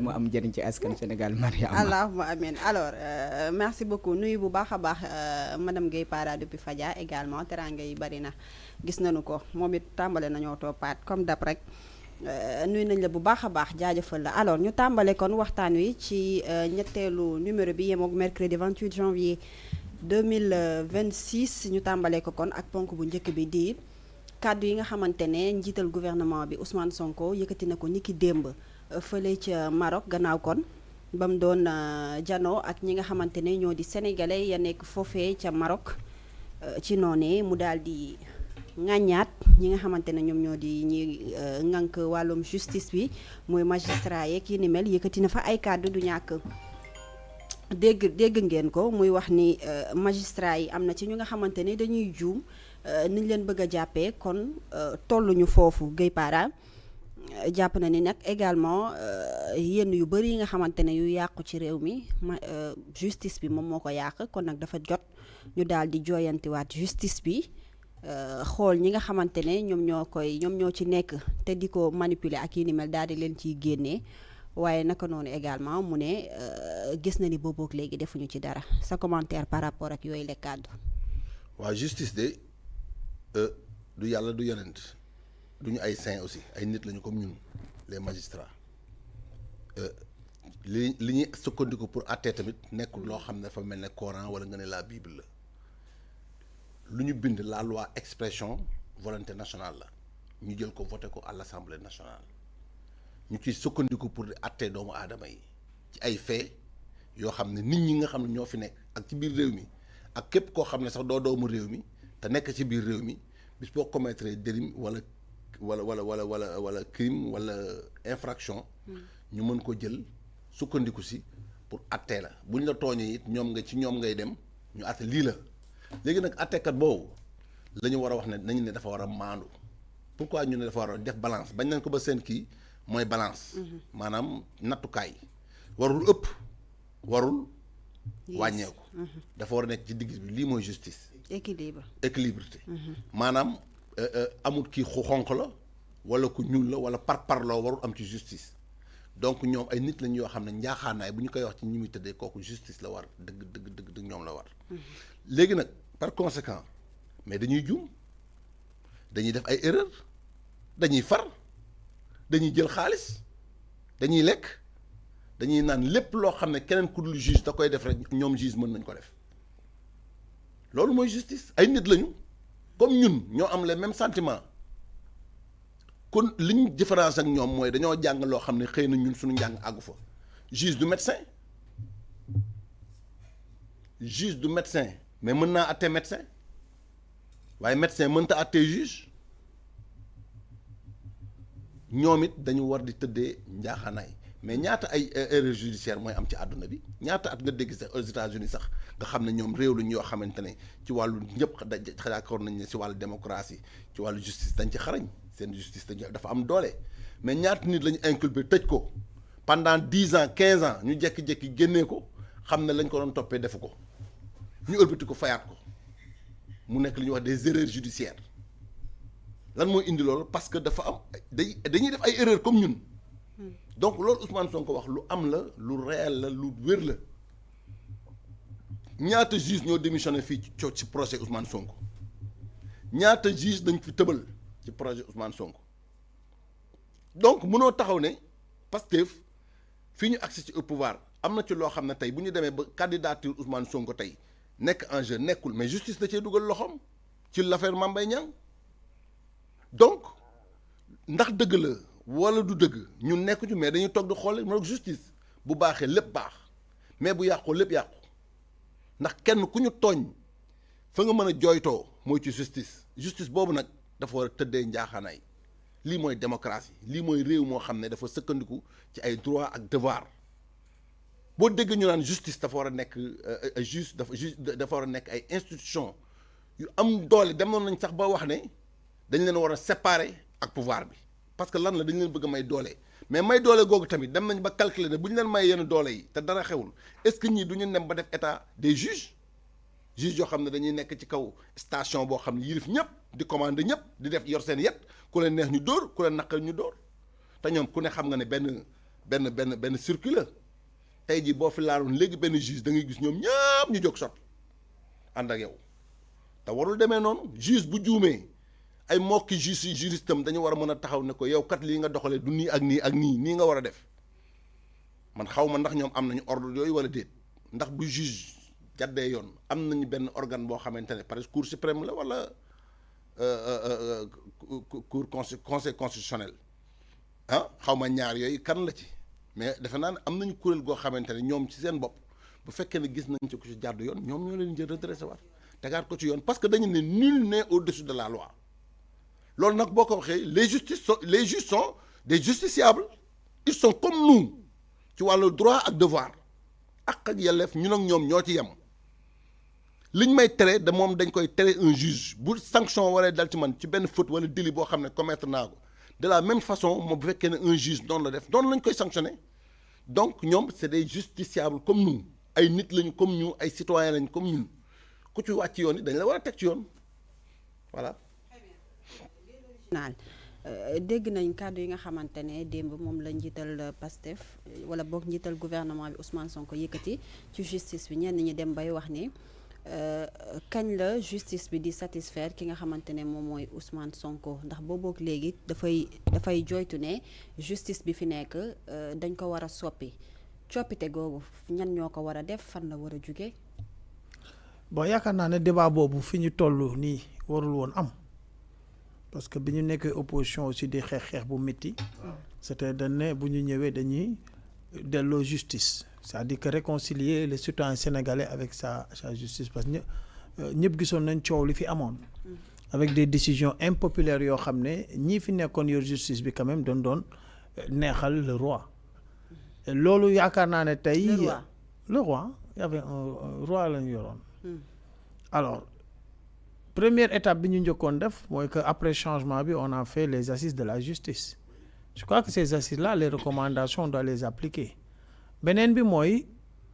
mu am njëriñ ci askan Sénégal Mariama. allahuma amin alors merci beaucoup nuyu bu baax a baax madame Guèye Para depuis Fadia également teranga yi bari na gis nañu ko moom it tàmbale nañoo toppaat comme dap rek nuyu nañ la bu baax a baax jaajëfal la alors ñu tàmbale kon waxtaan wi ci ñetteelu numéro bi yemook mercredi 28 janvier 2026 ñu tàmbale ko kon ak ponk bu njëkk bi di kàddu yi nga xamante ne njiital gouvernement bi Ousmane Sonko yëkkati na ko niki démb fële ca Maroc gannaaw kon ba mu doon janoo ak ñi nga xamante ne ñoo di sénégalais ya nekk foofee ca Maroc ci noonee mu daal di ŋàññaat ñi nga xamante ne ñoom ñoo di ñi ŋànk wàllum justice bi muy magistrat yeeg yi ni mel yëkkati na fa ay kàddu du ñàkk dégg ngeen ko muy wax ni magistrat yi am na ci ñu nga xamante ne dañuy juum niñ leen bëgg a jàppee kon tolluñu foofu Guèye Para jàpp na ni nag également yenn yu bëri yi nga xamante ne yu yàqu ci réew mi justice bi moom moo ko yàq kon nag dafa jot ñu daal di jooyantiwaat justice bi xool ñi nga xamante ne ñoom ñoo ci nekk te di ko manipuler ak yi ni mel daal di leen ciy génnee waaye naka noonu également mu ne gis na ni boobook léegi defuñu ci dara sa commentaire par rapport ak yooyu la kàddu. waa justice de du yàlla du yonent duñu ay saint aussi ay nit lañu comme ñun les magistrats li ñuy sukkandiku pour àttee tamit nekkul loo xam ne dafa mel ne Coran wala nga ne la Bible la lu ñu bind la loi expression volonté nationale la ñu jël ko voté ko à l'Assemblée nationale ñu ciy sukkandiku pour di àttee doomu aadama yi ci ay fait yoo xam ne nit ñi nga xam ne ñoo fi nekk ak ci biir réew mi ak képp koo xam ne sax doo doomu réew mi te nekk ci biir réew mi bis boo commettre délit wala crime wala infraction ñu mën ko jël sukkandiku si pour àttee la bu ñu la tooñee it ñoom ngay dem ñu àtte lii la léegi nag àtteekat boobu la ñu war a wax ne nañu ne dafa war a maandu pourquoi ñu ne dafa war a def balance bañ nañ ko ba seen kii mooy balance maanaam nattukaay warul ëpp warul wàññeeku dafa war a nekk ci digg bi lii mooy justice équilibrité maanaam amul kii xonq la wala ku ñuul la wala parloo warul am ci justice donc ñoom ay nit lañ yoo xam ne njaaxaanaay bu ñu koy wax ci ñi muy tëddee kooku justice la war dëgg ñoom la war léegi nag par conséquent mais dañuy juum dañuy def ay erreur dañuy far dañuy jël xaalis dañuy lekk dañuy naan lépp loo xam ne keneen ku dul juge da koy def rek ñoom juge mën nañ ko def loolu mooy justice ay nit lañu comme ñun ñoo am les mêmes sentiments kon li ñu différence ak ñoom mooy dañoo jàng loo xam ne xëy na ñun suñu njàng àggu fa juge du médecin mais mën naa àtte médecin waaye médecin mënta àttee juge ñoom it dañu war di tëddee njaaxaanaay mais ñaata ay erreur judiciaire mooy am ci àdduna bi ñaata at nga dégg sax aux États-Unis sax nga xam ne ñoom réew lañ yoo xamante ne ci wàllu ñëpp d'accord nañ ne ci wàllu démocratie ci wàllu justice dañ ci xarañ seen justice dafa am doole mais ñaata nit lañu inculpé tëj ko pendant 10 ans 15 ans ñu jékki-jékki génnee ko xam ne lañ ko doon toppee defu ko ñu ëlbati ko fayaat ko mu nekk li ñuy wax des erreurs judiciaires lan mooy indi loolu parce que dafa am dañuy def ay erreurs comme ñun donc loolu Ousmane Sonko wax lu am la lu réel la lu wér la ñaata juge ñoo démissionné fii ci projet Ousmane Sonko ñaata juge dañ fi tëbal ci projet Ousmane Sonko donc mënoo taxaw ne Pastef fii ñu accès ci au pouvoir am na ci loo xam ne tey bu ñu demee ba candidature Ousmane Sonko tey nekk en jeu nekkul mais justice da cee dugal loxoom ci l'affaire Mame Mbaye Niang donc ndax dëgg la wala du dëgg ñun nekku ci mais dañuy toog di xool mo justice bu baaxee lépp baax mais bu yàqoo lépp yàqu ndax kenn ku ñu tooñ fa nga mën a jooytoo mooy ci justice boobu nag dafa war a tëddee njaaxaanaay lii mooy démocratie lii mooy réew moo xam ne dafa sëkkandiku ci ay droit ak devoir boo dégg ñu naan justice dafa war a nekk ay juge dafa war a nekk ay institution yu am doole demoon nañ sax ba wax ne dañ leen war a séparer ak pouvoir bi parce que lan la dañ leen bëgg a may doole mais may doole googu tamit dem nañ ba calculer ne bu ñu leen may yenn doole yi te dara xewul est-ce que ñii du ñu dem ba def état des juges yoo xam ne dañuy nekk ci kaw station boo xam ne yilif ñëpp di commander ñëpp di def yor seen yet ku leen neex ñu dóor ku leen naqal ñu dóor te ñoom ku ne xam nga ne benn benn circuit tey jii boo fi laaloon léegi benn juge da ngay gis ñoom ñëpp ñu jóg sot ànd ak yow te warul demee noonu juge bu juumee ay mokki juge yi juristam dañu war a mën a taxaw ne ko yow kat lii nga doxalee du nii ak nii ak nii nga war a def man xaw ma ndax ñoom am nañu ordre yooyu wala déet ndax bu juge jàddee yoon am nañu benn organe boo xamante ne peut-être cour suprême la wala cour conseil constitutionnel xaw ma ñaar yooyu kan la ci mais defe naa ne am nañu kuréel goo xamante ne ñoom ci seen bopp bu fekkee ne gis nañ ci ku ci jàdd yoon ñoom ñoo leen jël redressé waat tegaat ko ci yoon parce que dañu ne nul n'est au-dessus de la loi loolu nag boo ko waxee les juges sont des justiciables ils sont comme nous ci wàllu droit ak devoir ak yelleef ñun ak ñoom ñoo ci yem liñ may tere de moom dañ koy tere un juge bu sanction waree dal ci man ci benn faute wala délit boo xam ne commettre naa ko de la même façon moom bu fekkee ne un juge noonu la def noonu lañ koy sanctionner donc ñoom c'est des justiciables comme nous ay nit lañu comme ñu ay citoyens lañu comme ñun ku ci wàcc yoon yi dañ la war a teg ci yoon voilà. dégg nañ kàddu yi nga xamante ne démb moom la njiital Pastef wala boog njiital gouvernement bi Ousmane Sonko yëkkati ci justice bi ñenn ñi dem bay wax ni kañ la justice bi di satisfaire ki nga xamante ne moom mooy Ousmane Sonko ndax booboog léegi dafay joytu ne justice bi fi nekk dañ ko war a soppi coppite googu ñan ñoo ko war a def fan la war a jóge. bon yaakaar naa ne débat boobu fi ñu toll nii warul woon am parce que bi ñu nekkee opposition aussi di xeex bu métti c'était dañ ne bu ñu ñëwee dañuy delloo justice c'est-à-dire que réconcilier les citoyens sénégalais avec sa justice parce que ñëpp gisoon nañ coow li fi amoon avec des décisions impopulaires yoo xam ne ñii fi nekkoon yor justice bi quand même doon neexal le roi loolu yaakaar naa ne tey le roi y avait un roi la ñu yoroon alors première étape bi ñu njëkkoon def mooy que après changement bi on a fait les assises de la justice je crois que ces assises là les recommandations on doit les appliquer beneen bi mooy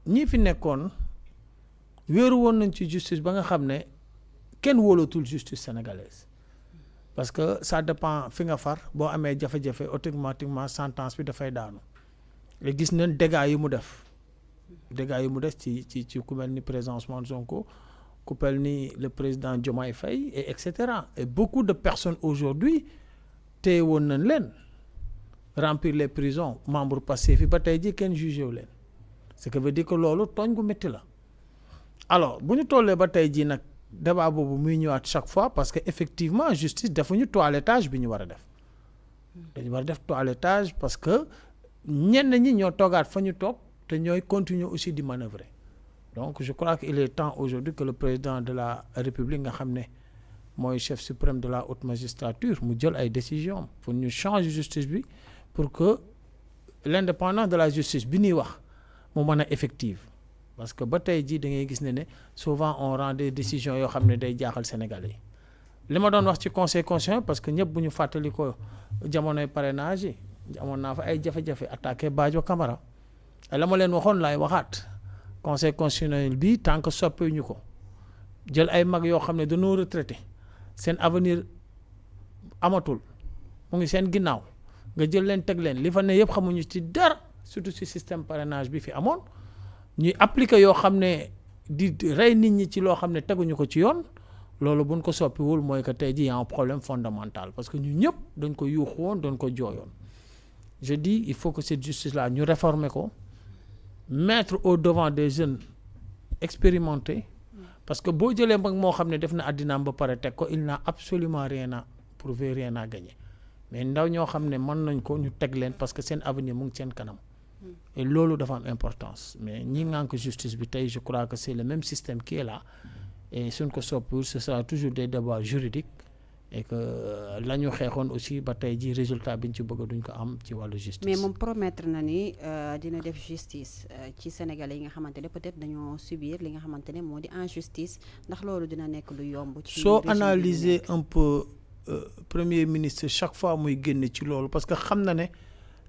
ñi fi nekkoon wéeru woon nañ ci justice ba nga xam ne kenn wóolatul justice sénégalaise parce que ça dépend fi nga far boo amee jafe-jafe automatiquement sentence bi dafay daanu et gis nañ dégâts yi mu def ci ku mel ni président Ousmane Sonko ku mel ni le président Diomaye Faye et cetera et beaucoup de personnes aujourd'hui téye woon nañ leen remplir les prisons membre Pastef fi ba tey ji kenn jugé wu leen ce qui veut dire que loolu tooñ gu métti la alors bu ñu tollee ba tey ji nag débat boobu muy ñëwaat chaque fois parce que effectivement justice defuñu toilettage bi ñu war a def dañu war a def toilettage parce que ñenn ñi ñoo toogaat fa ñu toog te ñooy continuer aussi di manœuvrer donc je crois qu'il est temps aujourd'hui que le président de la République nga xam ne mooy chef suprême de la haute magistrature mu jël ay décisions pour ñu changer justice bi pour que l'indépendance de la justice bi ñuy wax mu mën a effective parce que ba tey jii da ngay gis ne souvent on rend des décisions yoo xam ne day jaaxal Sénégalais yi li ma doon wax ci conseil constitutionnel parce que ñëpp bu ñu fàttali ko jamonoy parrainage yi amoon naa fa ay jafe-jafe attaqué Badio Camara la ma leen waxoon laay waxaat conseil constitutionnel bi tant que soppeeku ñu ko jël ay mag yoo xam ne dañoo retraité seen avenir amatul mu ngi seen ginnaaw nga jël leen teg leen li fa ne yëpp xamuñu ci dara surtout ci système parrainage bi fi amoon ñuy appliquer yoo xam ne di rey nit ñi ci loo xam ne teguñu ko ci yoon loolu buñ ko soppiwul mooy que tey jii y a un problème fondamental parce que ñu ñëpp dañ ko yuuxu woon dañ ko jooyoon je dis il faut que cette justice là ñu réformer ko mettre au devant des jeunes expérimentés parce que boo jëlee mag moo xam ne def na àddinaam ba pare teg ko il n'a absolument rien à prouver rien à gagner mais ndaw ñoo xam ne mën nañ ko ñu teg leen parce que seen avenir mu ngi seen kanam et loolu dafa am importance mais ñi ngànk justice bi tey je crois que c'est le même système qui est là et suñ ko soppiwul ce sera toujours des débats juridiques et que la ñu xeexoon aussi ba tey ji résultat bi ñu ci bëgg duñ ko am ci wàllu justice. mais moom promettre na ni dina def justice ci Sénégalais yi nga xamante ne peut-être dañoo subir li nga xamante ne moo di injustice ndax loolu dina nekk lu yomb. ci soo analyser un peu premier ministre chaque fois muy génn ci loolu parce que xam na ne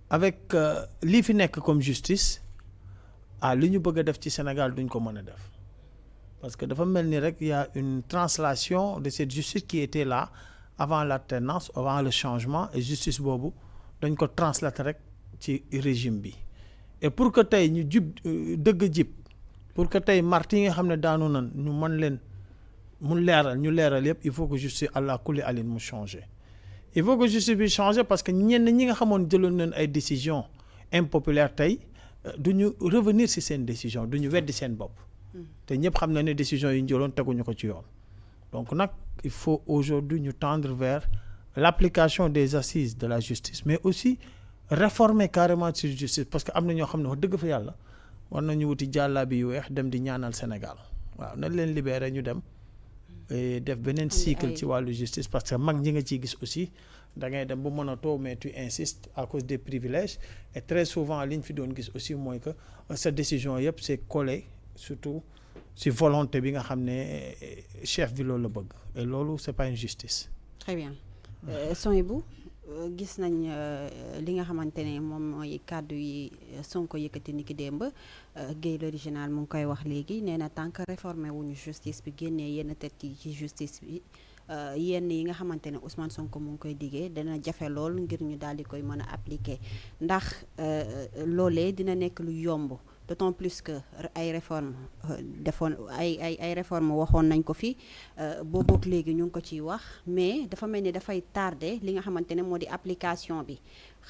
avec lii fi nekk comme justice li ñu bëgg a def ci Sénégal duñ ko mën a def. parce que dafa mel ni rek y a une translation de cette justice qui était là avant l'alternance avant le changement et justice boobu dañ ko translater rek ci régime bi et pour que tey ñu dëgg jib pour que tey marti yi nga xam ne daanu nan ñu mën leen ñu leeral yëpp il faut que justice àlla kulli alin mu changer il faut que justice bi changer parce que ñenn ñi nga xamoon jëloon nañ ay décisions impopulaires tey du ñu revenir ci seen décision du ñu weddi seen bopp te ñëpp xam na ne décisions yi ñu jëloon teguñu ko ci yoon donc nag il faut aujourd'hui ñu tendre vers l'application des assises de la justice mais aussi réformer carrément sur justice parce que am na ñoo xam ne wax dëgg fa yàlla war nañu wuti jàllaabi yu weex dem di ñaanal Sénégal waaw nañ leen libérer ñu dem def beneen cycle ci wàllu justice parce que mag ñi nga ciy gis aussi da ngay dem bu mën a too mais tu insistes à cause des privilèges et très souvent li ñu fi doon gis aussi mooy que sa décision yëpp c'est collé surtout si volonté bi nga xam ne chef bi loolu la bëgg et loolu c'est pas une justice. Très bien Sohaibou gis nañ li nga xamante ne moom mooy kàddu yi Sonko yëkkati ni ki démb Guèye l'original mu ngi koy wax léegi nee na tant que réformé wuñu justice bi génnee yenn tête yi ci justice bi yenn yi nga xamante ne Ousmane Sonko mu ngi koy diggee dina jafe lool ngir ñu daal di koy mën a appliquer ndax loolee dina nekk lu yomb d'autant plus que ay réforme defoon ay réforme waxoon nañ ko fi boobook léegi ñu ngi ko ciy wax mais dafa mel ni dafay tardé li nga xamante ne moo di application bi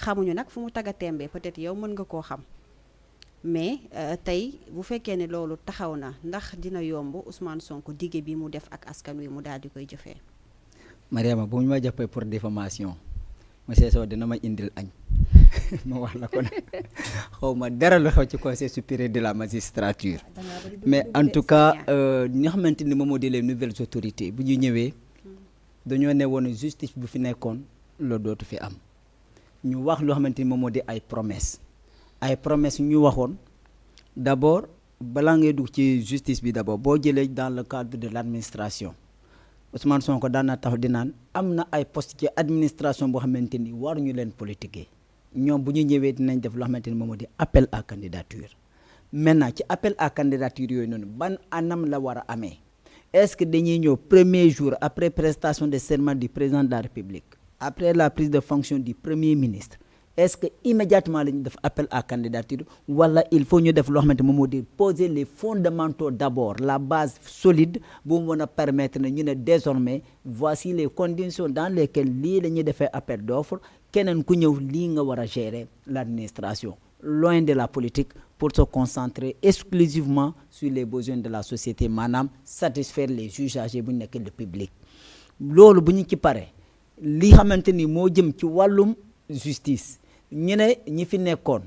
xamuñu nag fu mu tagga tembe peut-être yow mën nga koo xam mais tey bu fekkee ne loolu taxaw na ndax dina yomb Ousmane Sonko dige bi mu def ak askan wi mu daal di koy jëfee. Mariama bu ñu ma jàppee pour diffamation monsieur Sow dina ma indil añ ma wax la ko ne xaw ma dara lu xew ci conseil supérieur de la magistrature mais en tout cas ñi nga xamante ni moom moo di les nouvelles autorités bu ñu ñëwee dañoo ne woon justice bu fi nekkoon loolu dootu fi am ñu wax loo xamante ni moom moo di ay promesses ñu waxoon d'abord balaa ngay dugg ci justice bi d'abord boo jëlee dans le cadre de l'administration Ousmane Sonko daan na tax di naan am na ay poste ci administration boo xamante ni waruñu leen politiquer ñoom bu ñu ñëwee dinañ def loo xamante ni moom moo di appel à candidature maintenant ci appel à candidature yooyu noonu ban anam la war a amee est-ce que dañuy ñëw premier jour après prestation de serment du président de la République après la prise de fonction du premier ministre est-ce que immédiatement la ñu def appel à candidature wala il faut ñu def loo xamante moom moo di poser les fondamentaux d'abord la base solide bu mu mën a permettre ne ñu ne désormais voici les conditions dans lesquelles lii la ñuy defee appel d'offre keneen ku ñëw lii nga war a gérer l'administration loin de la politique pour se concentrer exclusivement sur les besoins de la société maanaam satisfaire les usagers bu ñu nekk le public loolu bu ñu ci pare li xamante ni moo jëm ci wàllum justice ñu ne ñi fi nekkoon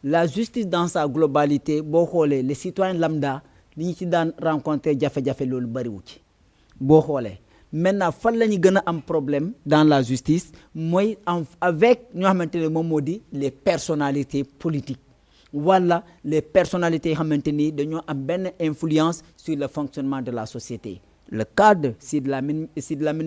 la justice dans sa globalité boo xoolee les citoyens lambda li ñu ci daan rencontrer jafe-jafe loolu bariwu ci boo xoolee maintenant fan la ñu gën a am problème dans la justice mooy avec ñoo xamante ne moom moo di les personnalités politiques wala les personnalités yi xamante ni dañoo am benn influence sur le fonctionnement de la société le cadre Sidy Lamine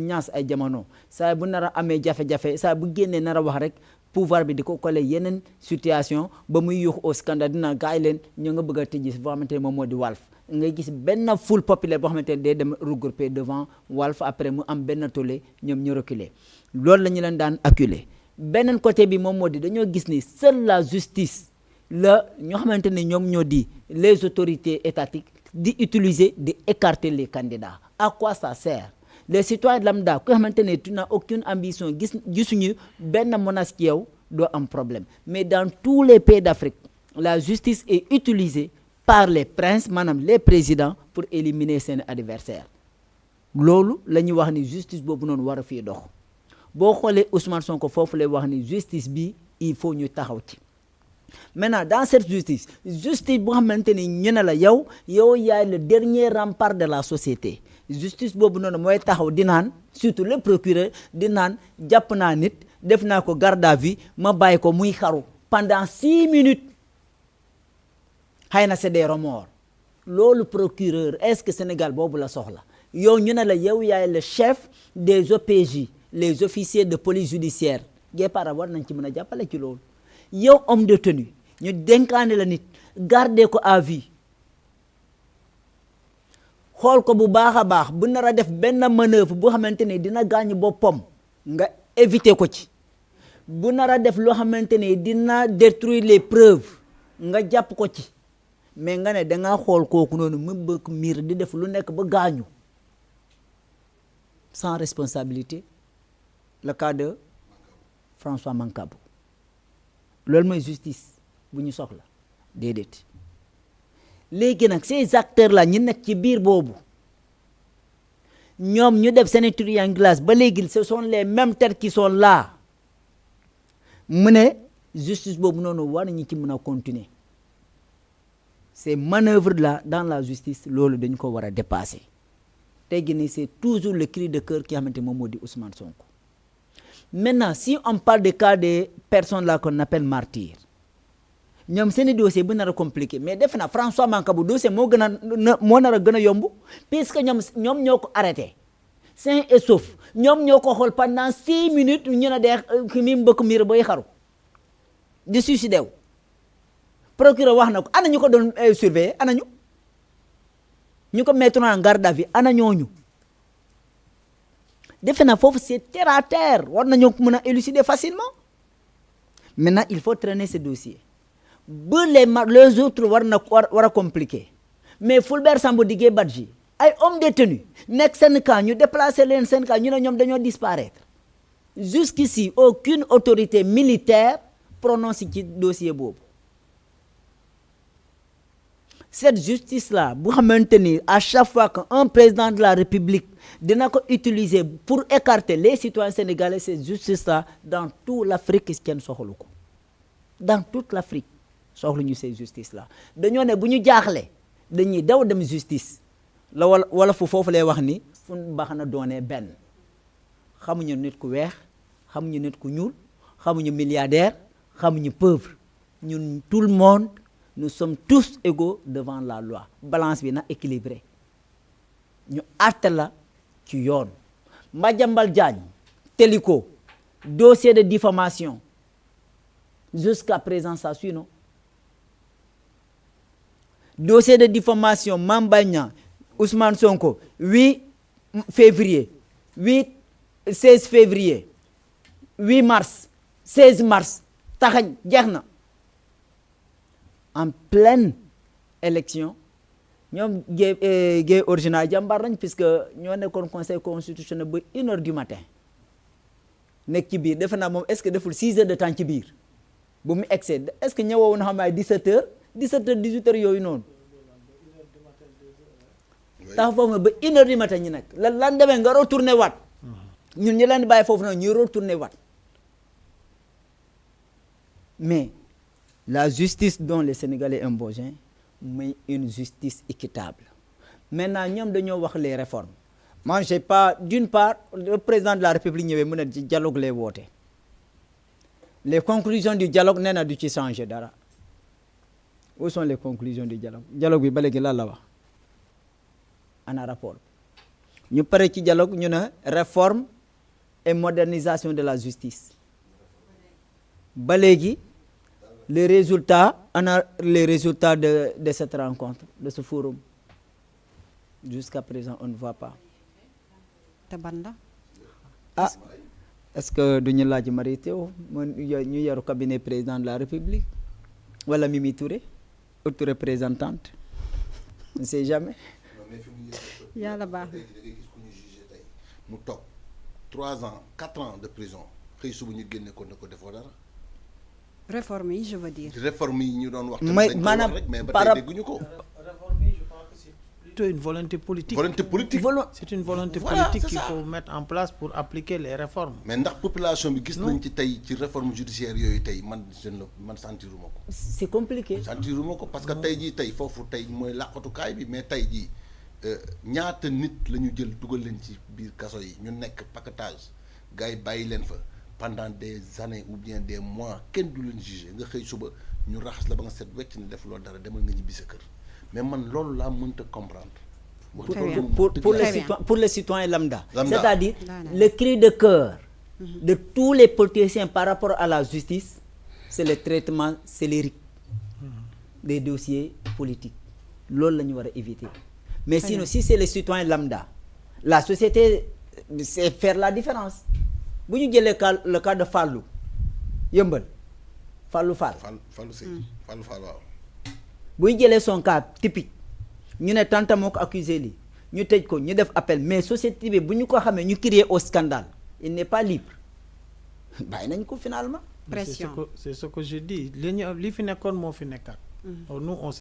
Niass ay jamono saa bu nar a amee jafe-jafe saa bu génnee nar a wax rek pouvoir bi di ko coller yeneen situation ba muy yuux au scandale dina gaay leen ñoo nga bëgg a tëj boo xamante ne moom moo di Walf ngay gis benn foule populaire boo xamante ne day dem regrouper devant Walf après mu am benn tollé ñoom ñu reculer loolu la ñu leen daan acculer beneen côté bi moom moo di dañoo gis ni seule la justice la ñoo xamante ne ñoom ñoo di les autorités étatiques di utiliser di écarter les candidats à quoi ça sert les citoyens lambda ku xamante ne tu n'as aucune ambition gisuñu benn menace ci yow doo am problème mais dans tous les pays d'Afrique la justice est utilisée par les princes maanaam les présidents pour éliminer seen adversaires loolu la ñuy wax ni justice boobu noonu war a fii dox boo xoolee Ousmane Sonko foofu lay wax ni justice bi il faut ñu taxaw ci maintenant dans cette justice boo xamante ni ñu ne la yow yaay le dernier rempart de la société justice boobu noonu mooy taxaw di naan surtout le procureur di naan jàpp naa nit def naa ko garde à vue ma bàyyi ko muy xaru pendant 6 minutes xëy na c'est des remords loolu procureur est-ce que Sénégal boobu la soxla yow ñu ne la yow yaay le chef des OPJ les officiers de police judiciaire Guépara war nañ ci mën a jàppale ci loolu yow homme de tenue ñu dénkaane la nit garder ko à vue xool ko bu baax a baax bu nar a def benn manœuvre boo xamante ne dina gaañ boppam nga éviter ko ci bu nara def loo xamante ne dina détruire les preuves nga jàpp ko ci mais nga ne dangaa xool kooku noonu mu bëgg miir di def lu nekk ba gaañu sans responsabilité le cas de François Mancabou loolu mooy justice bu ñu soxla déedéet léegi nag ces acteurs là ñu nekk ci biir boobu ñoom ñu def seen triangulage ba léegi ce sont les mêmes têtes qui sont là mu ne justice boobu noonu war nañu ci mën a continuer ces manœuvres là dans la justice loolu dañu ko war a dépasser tey gi ni c'est toujours le cri de cœur ki xamante moom moo di Ousmane Sonko. Maintenant si on parle des cas des personnes là qu'on appelle martyrs ñoom seeni dossier bu nar a compliqué mais defe naa François Mancabou dossier moo gën a moo nar a gën a yomb puisque ñoom ñoo ko arrêté sain et sauf ñoom ñoo ko xool pendant 6 minutes ñu ne dee ki mi mbëkk miir bay xaru di suicidé wu procureur wax na ko ana ñu ko doon surveiller ana ñu ko mettre en garde à vue ana ñooñu defe naa foofu c'est terre à terre war nañoo mën a élucider facilement maintenant il faut traîner ce dossier ba les autres war a compliqué mais Fulbert Sambou Didier Badji ay hommes détenus nekk seen camp ñu déplacer leen seen camp ñu ne ñoom dañoo disparaître jusqu'ici aucune autorité militaire prononce ci dossier boobu cette justice là bu xamante ni à chaque fois qu'un président de la République dina ko utiliser pour écarter les citoyens sénégalais cette justice là dans toute l'Afrique kenn soxlu ko dans toute l'Afrique soxlu ñu ces justice là dañoo ne bu ñu jaaxle dañuy daw dem justice la wala foofu lay wax ni fu baax na doonee benn xamuñu nit ku weex xamuñu nit ku ñuul xamuñu milliardaire xamuñu pauvre ñun tout le monde nous sommes tous égaux devant la loi balance bi na équilibré ñu àtte la ci yoon Madiambal Diagne Téliko dossier de diffamation jusqu'à présent ça suit non dossier de diffamation Mame Mbaye Niang Ousmane Sonko 8 février 16 février 8 mars 16 mars taxañ jeex na en pleine élection ñoom Guèye original jàmbaar nañ puisque ñoo nekkoon conseil constitutionnel ba 1h du matin nekk ci biir defe naa moom est-ce que deful 6 heures de temps ci biir bu mu excès est-ce que ñëwoon na xam ay 17h 18h yooyu noonu tax foofu ba 1h du matin ñu nekk lan demee nga retourné waat ñun ñu leen di bàyyi foofu noonu ñuy retourné waat mais la justice dont les Sénégalais ont besoin mais une justice équitable maintenant ñoom dañoo wax les réformes moi j'ai pas d'une part le président de la République ñëwee mu ne ci dialogue lay woote les conclusions du dialogue nee na du ci changer dara où sont les conclusions du dialogue bi ba léegi lan la wax ana rapport ñu pare ci dialogue ñu ne réforme et modernisation de la justice ba léegi les résultats de cette rencontre de ce forum jusqu'à présent on ne voit pas te ban la ah est-ce que duñu laaj Mary Teuw ñu yaru cabinet président de la République wala Mimi Touré autre représentante on ne sait jamais yàlla baax na mu toog 3 ans 4 ans de prison xëy suba ñu génne ko ne ko defoo dara réforme yi je veux dire réforme yi ñu doon wax mais maanaam mais ba tey dégguñu ko réforme yi je pense que c'est plutôt une volonté politique c'est une volonté politique qu'il faut mettre en place pour appliquer les réformes mais ndax population bi gis nañ ci tey ci réforme judiciaire yooyu tey man sentiruma ko c'est compliqué sentiruma ko parce que tey jii tey foofu tey mooy làqatukaay bi mais tey jii ñaata nit la ñu jël dugal leen ci biir kaso yi ñu nekk paquetage gars yi bàyyi leen fa pendant des années ou bien des mois kenn du leen jugé nga xëy suba ñu raxas la ba nga set wecc ne def loolu dara demal nga ñibbi sa kër mais man loolu laa mënta comprendre. pour les citoyens lambda. C'est-à-dire le cri de cœur de tous les politiciens par rapport à la justice c'est le traitement scélérique des dossiers politiques loolu la ñu war a éviter. Mais sinon si c'est les citoyens lambda la société c'est faire la différence bu ñu jëlee le cas de Fallou yëmbal Fallou Fall Fallou Seye Fallou Fall waaw. buy jëlee son cas typique ñu ne tanta moo ko accusé lii ñu tëj ko ñu def appel mais société bi bu ñu ko xamee ñu crier au scandale il n'est pas libre bàyyi nañ ko finalement. pression c'est ce que je dis li fi nekkoon moo fi nekkaat. nous on